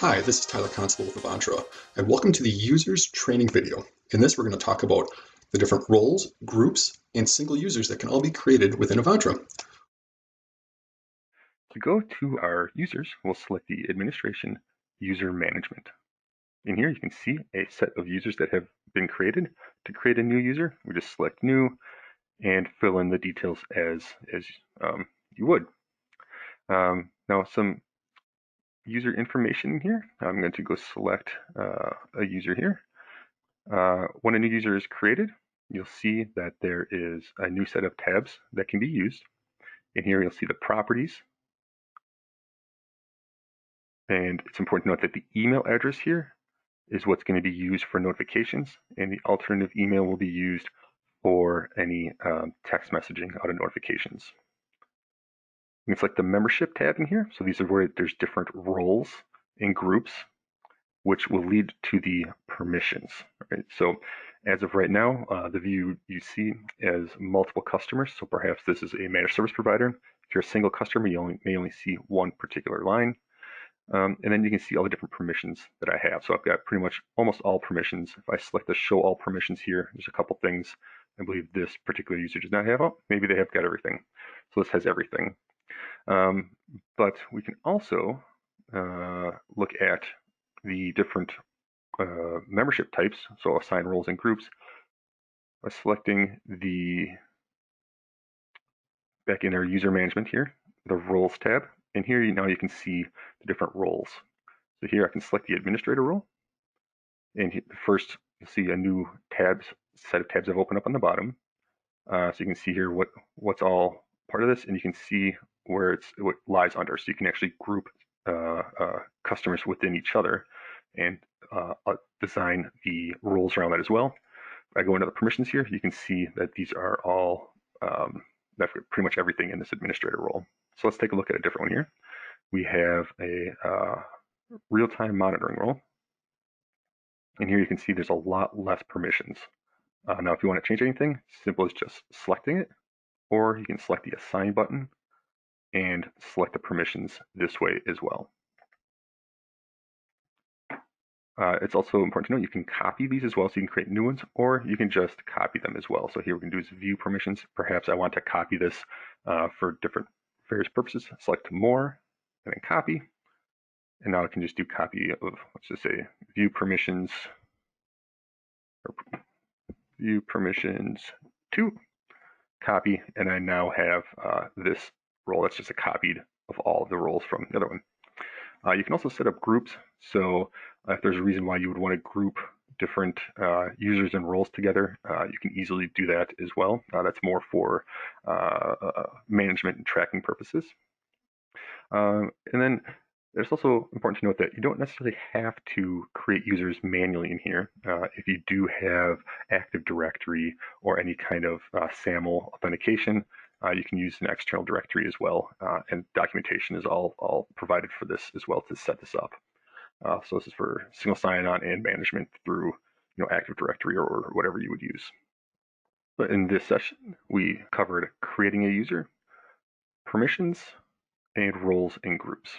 Hi, this is Tyler Constable with Avantra, and welcome to the users training video. In this, we're going to talk about the different roles, groups, and single users that can all be created within Avantra. To go to our users, we'll select the administration user management. In here, you can see a set of users that have been created. To create a new user, we just select new and fill in the details as you would. Now, some user information in here. I'm going to go select a user here. When a new user is created, you'll see that there is a new set of tabs that can be used. In here, you'll see the properties. And it's important to note that the email address here is what's going to be used for notifications, and the alternative email will be used for any text messaging out of notifications. You can select the membership tab in here. So these are where there's different roles and groups, which will lead to the permissions. Right? So as of right now, the view you see as multiple customers. So perhaps this is a managed service provider. If you're a single customer, you may only see one particular line. And then you can see all the different permissions that I have. So I've got pretty much almost all permissions. If I select the show all permissions here, there's a couple things I believe this particular user does not have. Oh, maybe they have got everything. So this has everything. But we can also look at the different membership types. So assign roles and groups by selecting back in our user management here, the roles tab. And here now you can see the different roles. So here I can select the administrator role. And first you'll see a new set of tabs have opened up on the bottom. So you can see here what's all part of this, and you can see where what lies under. So you can actually group customers within each other and design the roles around that as well. If I go into the permissions here, you can see that these are all that's pretty much everything in this administrator role. So let's take a look at a different one here. We have a real-time monitoring role. And here you can see there's a lot less permissions. Now, if you want to change anything, simple as just selecting it, or you can select the assign button and select the permissions this way as well. It's also important to note you can copy these as well, so you can create new ones, or you can just copy them as well. So here we can do is view permissions. Perhaps I want to copy this for different various purposes. Select more and then copy. And now I can just do copy of, let's just say, view permissions, or view permissions 2, copy, and I now have this role. That's just a copied of all of the roles from the other one. You can also set up groups. So if there's a reason why you would want to group different users and roles together, you can easily do that as well. That's more for management and tracking purposes. And then it's also important to note that you don't necessarily have to create users manually in here. If you do have Active Directory or any kind of SAML authentication, you can use an external directory as well, and documentation is all provided for this as well to set this up. So this is for single sign-on and management through Active Directory or whatever you would use. But in this session, we covered creating a user, permissions, and roles and groups.